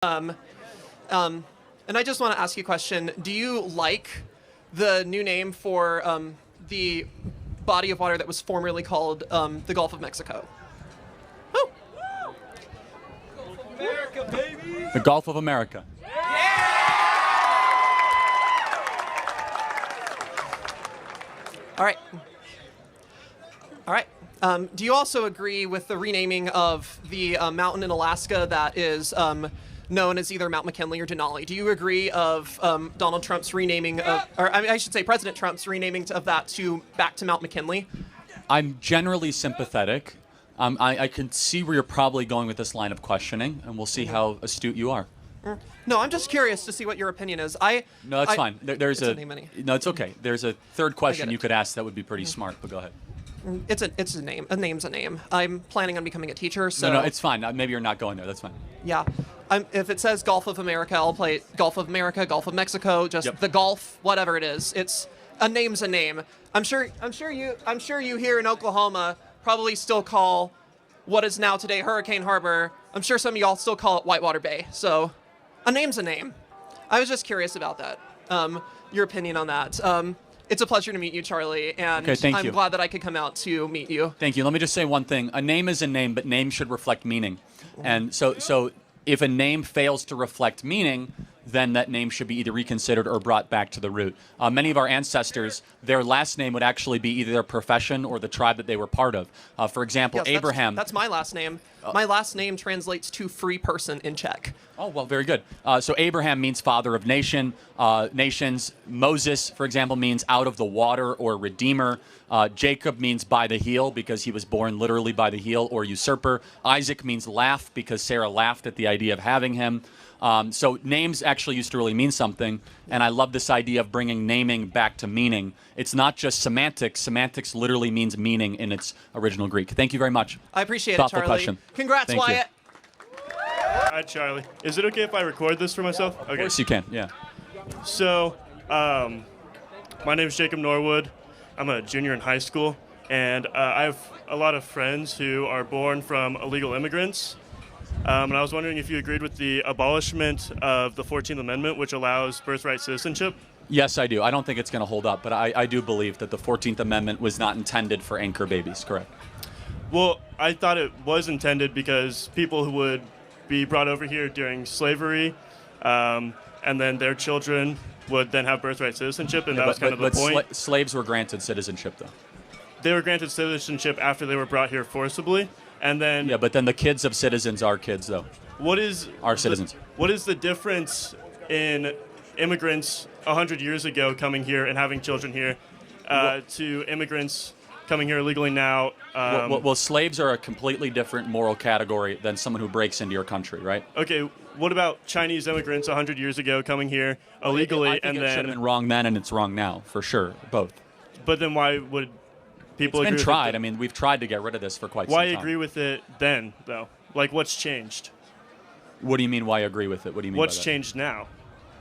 And I just want to ask you a question. Do you like the new name for the body of water that was formerly called the Gulf of Mexico? Oh. America, baby! The Gulf of America. All right. All right. Do you also agree with the renaming of the mountain in Alaska that is known as either Mount McKinley or Denali? Do you agree of Donald Trump's renaming of, or I should say President Trump's renaming of that back to Mount McKinley? I'm generally sympathetic. I can see where you're probably going with this line of questioning, and we'll see how astute you are. No, I'm just curious to see what your opinion is. No, that's fine. No, it's okay. There's a third question you could ask that would be pretty smart, but go ahead. It's a name. A name's a name. I'm planning on becoming a teacher, so... No, it's fine. Maybe you're not going there. That's fine. Yeah. If it says Gulf of America, I'll play Gulf of America, Gulf of Mexico, just the Gulf, whatever it is. It's a name's a name. I'm sure you here in Oklahoma probably still call what is now today Hurricane Harbor. I'm sure some of y'all still call it Whitewater Bay. So, a name's a name. I was just curious about that. Your opinion on that. It's a pleasure to meet you, Charlie, and I'm glad that I could come out to meet you. Thank you. Let me just say one thing. A name is a name, but name should reflect meaning. And so if a name fails to reflect meaning, then that name should be either reconsidered or brought back to the root. Many of our ancestors, their last name would actually be either their profession or the tribe that they were part of. For example, yes, Abraham. That's my last name. My last name translates to free person in Czech. Oh, well, very good. So Abraham means father of nations. Moses, for example, means out of the water or redeemer. Jacob means by the heel because he was born literally by the heel or usurper. Isaac means laugh because Sarah laughed at the idea of having him. So names actually used to really mean something, and I love this idea of bringing naming back to meaning. It's not just semantics. Semantics literally means meaning in its original Greek. Thank you very much. I appreciate Thoughtful it, Charlie. Question. Congrats, Thank Wyatt. Hi, Charlie. Is it okay if I record this for myself? Okay. Of course you can, yeah. So, my name is Jacob Norwood. I'm a junior in high school, and I have a lot of friends who are born from illegal immigrants. And I was wondering if you agreed with the abolishment of the 14th Amendment, which allows birthright citizenship. Yes, I do. I don't think it's going to hold up, but I do believe that the 14th Amendment was not intended for anchor babies, correct? Well, I thought it was intended because people who would be brought over here during slavery, and then their children would then have birthright citizenship, and that was kind of the point. Slaves were granted citizenship, though. They were granted citizenship after they were brought here forcibly. And then but then the kids of citizens are kids, though. Are citizens. What is the difference in immigrants 100 years ago coming here and having children here to immigrants coming here illegally now? Well, slaves are a completely different moral category than someone who breaks into your country, right? Okay, what about Chinese immigrants 100 years ago coming here illegally? I think it should have been wrong then, and it's wrong now, for sure, both. But then why would... It's been tried. I mean, we've tried to get rid of this for quite some time. Why agree with it then, though? Like, what's changed? What do you mean, why agree with it? What do you mean What's by that? changed now?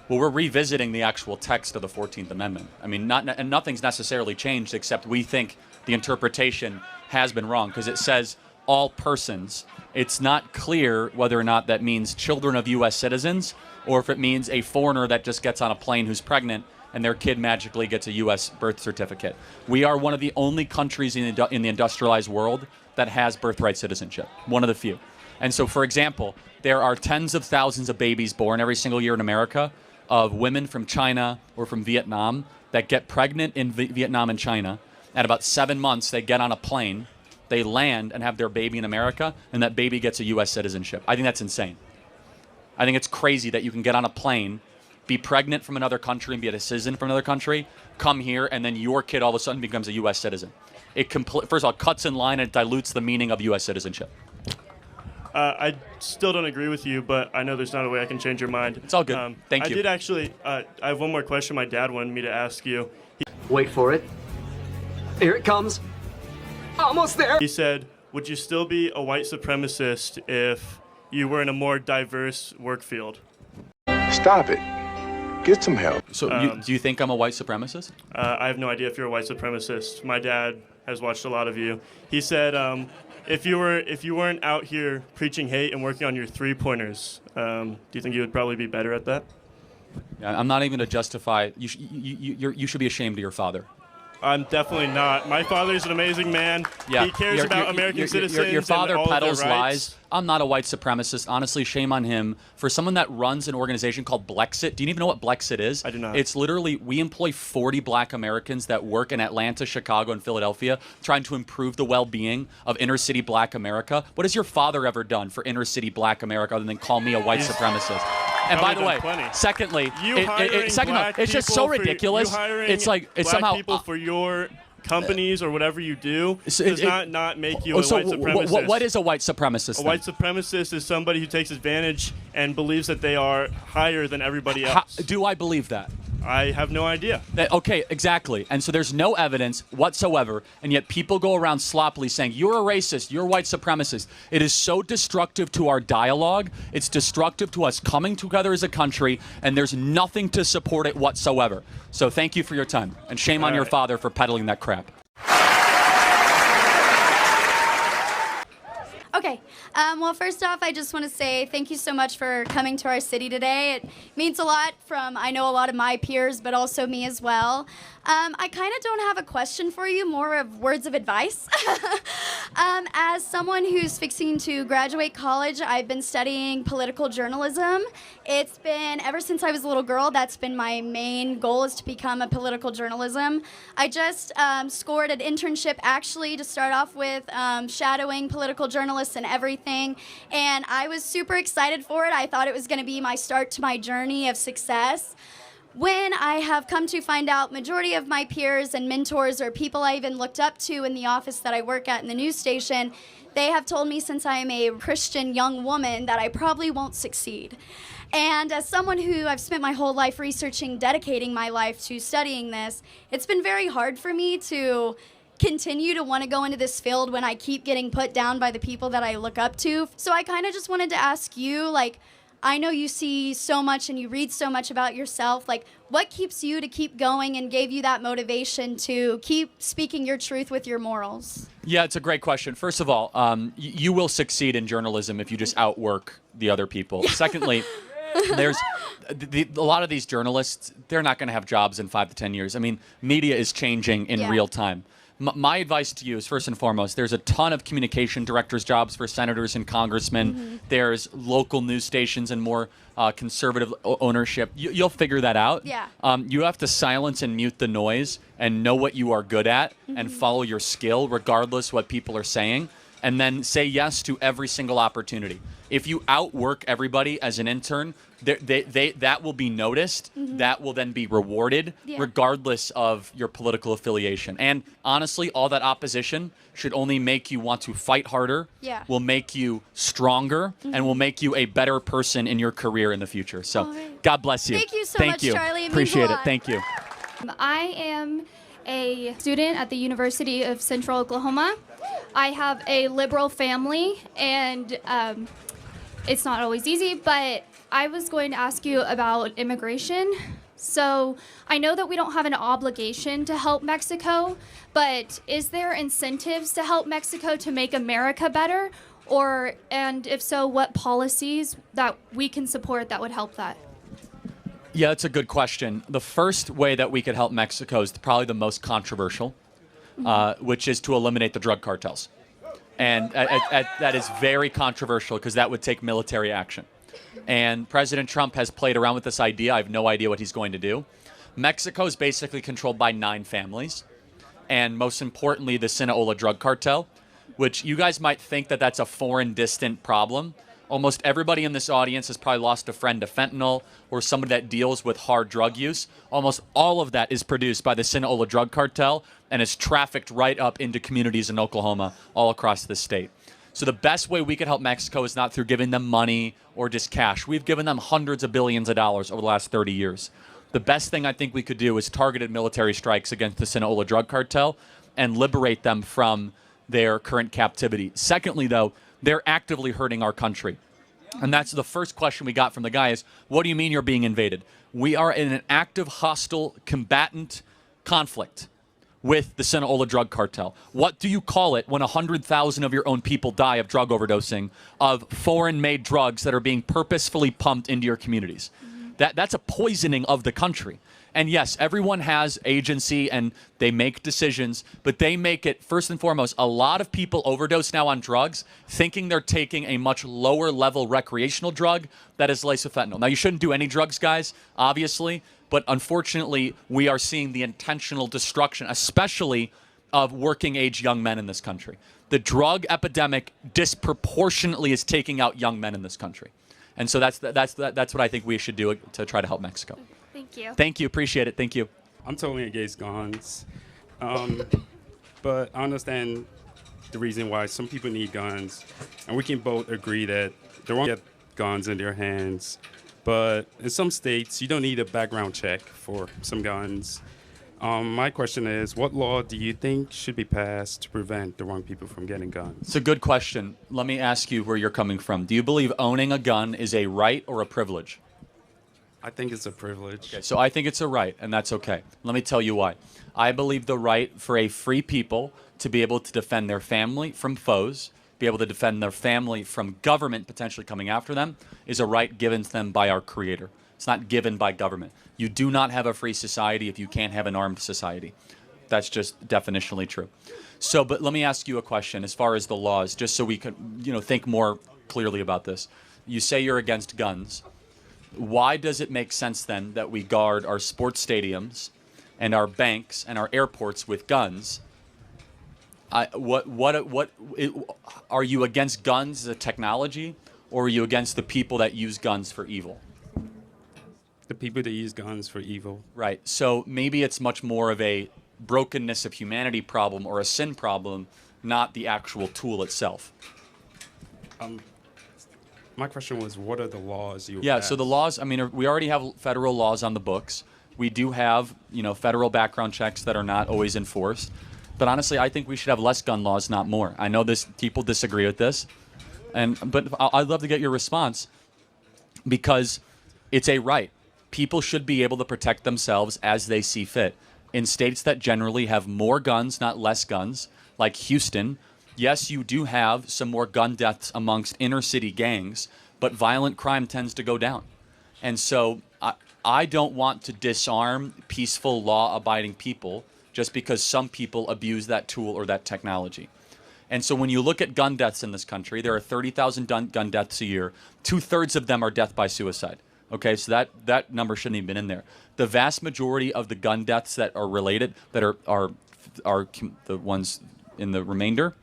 Well, we're revisiting the actual text of the 14th Amendment. I mean, and nothing's necessarily changed except we think the interpretation has been wrong because it says all persons. It's not clear whether or not that means children of U.S. citizens or if it means a foreigner that just gets on a plane who's pregnant and their kid magically gets a U.S. birth certificate. We are one of the only countries in the industrialized world that has birthright citizenship, one of the few. And so, for example, there are tens of thousands of babies born every single year in America of women from China or from Vietnam that get pregnant in Vietnam and China. At about 7 months, they get on a plane, they land and have their baby in America, and that baby gets a U.S. citizenship. I think that's insane. I think it's crazy that you can get on a plane, be pregnant from another country and be a citizen from another country, come here, and then your kid all of a sudden becomes a U.S. citizen. It first of all cuts in line and it dilutes the meaning of U.S. citizenship. I still don't agree with you, but I know there's not a way I can change your mind. It's all good. Thank you. I did actually, I have one more question my dad wanted me to ask you. Wait for it. Here it comes. Almost there. He said, would you still be a white supremacist if you were in a more diverse work field? Stop it. Get some help. So do you think I'm a white supremacist? I have no idea if you're a white supremacist. My dad has watched a lot of you. He said, if you weren't out here preaching hate and working on your 3-pointers, do you think you would probably be better at that? I'm not even going to justify. You should be ashamed of your father. I'm definitely not. My father's an amazing man. Yeah. He cares about American citizens. Your father and all peddles of their rights. lies. I'm not a white supremacist. Honestly, shame on him. For someone that runs an organization called Blexit, do you even know what Blexit is? I do not. It's literally, we employ 40 black Americans that work in Atlanta, Chicago, and Philadelphia, trying to improve the well-being of inner-city black America. What has your father ever done for inner-city black America other than call me a white supremacist? And by the way, secondly, it's just so ridiculous. It's like it's black somehow people for your companies or whatever you do does not make you a so white supremacist. What is a white supremacist? A white supremacist is somebody who takes advantage and believes that they are higher than everybody else. Do I believe that? I have no idea. Okay, exactly. And so there's no evidence whatsoever, and yet people go around sloppily saying, you're a racist, you're a white supremacist. It is so destructive to our dialogue. It's destructive to us coming together as a country, and there's nothing to support it whatsoever. So thank you for your time, and shame on your father for peddling that crap. Okay. Well, first off, I just want to say thank you so much for coming to our city today. It means a lot from, I know, a lot of my peers, but also me as well. I kind of don't have a question for you, more of words of advice. As someone who's fixing to graduate college, I've been studying political journalism. It's been, ever since I was a little girl, that's been my main goal, is to become a political journalism. I just scored an internship, actually, to start off with, shadowing political journalists and everything, and I was super excited for it. I thought it was going to be my start to my journey of success. When I have come to find out, majority of my peers and mentors or people I even looked up to in the office that I work at in the news station, they have told me since I am a Christian young woman that I probably won't succeed. And as someone who I've spent my whole life researching, dedicating my life to studying this, it's been very hard for me to continue to want to go into this field when I keep getting put down by the people that I look up to. So I kind of just wanted to ask you, like, I know you see so much and you read so much about yourself. Like, what keeps you to keep going and gave you that motivation to keep speaking your truth with your morals? Yeah, it's a great question. First of all, you will succeed in journalism if you just outwork the other people. Secondly, there's a lot of these journalists, they're not going to have jobs in 5 to 10 years. I mean, media is changing in real time. My advice to you is, first and foremost, there's a ton of communication directors' jobs for senators and congressmen. Mm-hmm. There's local news stations and more conservative ownership. You'll figure that out. Yeah. You have to silence and mute the noise and know what you are good at and follow your skill regardless what people are saying, and then say yes to every single opportunity. If you outwork everybody as an intern, that will be noticed. That will then be rewarded, regardless of your political affiliation. And honestly, all that opposition should only make you want to fight harder, will make you stronger, and will make you a better person in your career in the future. So God bless you. Thank you so much, Charlie. It Appreciate means a it. lot. Thank you. I am a student at the University of Central Oklahoma. I have a liberal family, and it's not always easy, but I was going to ask you about immigration. So I know that we don't have an obligation to help Mexico, but is there incentives to help Mexico to make America better? And if so, what policies that we can support that would help that? Yeah, that's a good question. The first way that we could help Mexico is probably the most controversial, which is to eliminate the drug cartels. And that is very controversial because that would take military action. And President Trump has played around with this idea. I have no idea what he's going to do. Mexico is basically controlled by 9 families. And most importantly, the Sinaloa drug cartel, which you guys might think that that's a foreign, distant problem. Almost everybody in this audience has probably lost a friend to fentanyl or somebody that deals with hard drug use. Almost all of that is produced by the Sinaloa drug cartel and is trafficked right up into communities in Oklahoma all across the state. So the best way we could help Mexico is not through giving them money or just cash. We've given them hundreds of billions of dollars over the last 30 years. The best thing I think we could do is targeted military strikes against the Sinaloa drug cartel and liberate them from their current captivity. Secondly, though, they're actively hurting our country. And that's the first question we got from the guy is, what do you mean you're being invaded? We are in an active, hostile, combatant conflict with the Sinaloa drug cartel? What do you call it when 100,000 of your own people die of drug overdosing, of foreign-made drugs that are being purposefully pumped into your communities? That's a poisoning of the country. And yes, everyone has agency and they make decisions, but they make it, first and foremost, a lot of people overdose now on drugs thinking they're taking a much lower level recreational drug that is laced with fentanyl. Now, you shouldn't do any drugs, guys, obviously, but unfortunately, we are seeing the intentional destruction, especially of working age young men in this country. The drug epidemic disproportionately is taking out young men in this country. And so that's what I think we should do to try to help Mexico. Thank you. Thank you. Appreciate it. Thank you. I'm totally against guns. But I understand the reason why some people need guns. And we can both agree that they won't get guns in their hands. But in some states, you don't need a background check for some guns. My question is, what law do you think should be passed to prevent the wrong people from getting guns? It's a good question. Let me ask you where you're coming from. Do you believe owning a gun is a right or a privilege? I think it's a privilege. Okay, so I think it's a right, and that's okay. Let me tell you why. I believe the right for a free people to be able to defend their family from foes, be able to defend their family from government potentially coming after them, is a right given to them by our Creator. It's not given by government. You do not have a free society if you can't have an armed society. That's just definitionally true. So, but let me ask you a question as far as the laws, just so we can, think more clearly about this. You say you're against guns. Why does it make sense then that we guard our sports stadiums and our banks and our airports with guns? What are you against guns as a technology, or are you against the people that use guns for evil? The people that use guns for evil. Right. So maybe it's much more of a brokenness of humanity problem or a sin problem, not the actual tool itself. My question was, what are the laws you Yeah, pass? so the laws, we already have federal laws on the books. We do have, federal background checks that are not always enforced. But honestly, I think we should have less gun laws, not more. I know people disagree with this, but I'd love to get your response, because it's a right. People should be able to protect themselves as they see fit. In states that generally have more guns, not less guns, like Houston, yes, you do have some more gun deaths amongst inner city gangs, but violent crime tends to go down. And so I don't want to disarm peaceful, law-abiding people just because some people abuse that tool or that technology. And so when you look at gun deaths in this country, there are 30,000 gun deaths a year. 2/3 of them are death by suicide. Okay, so that number shouldn't even been in there. The vast majority of the gun deaths that are related, that are the ones in the remainder,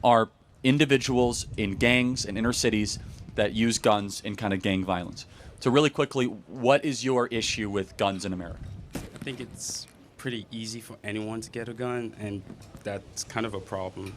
are individuals in gangs and inner cities that use guns in kind of gang violence. So really quickly, what is your issue with guns in America? I think it's pretty easy for anyone to get a gun, and that's kind of a problem.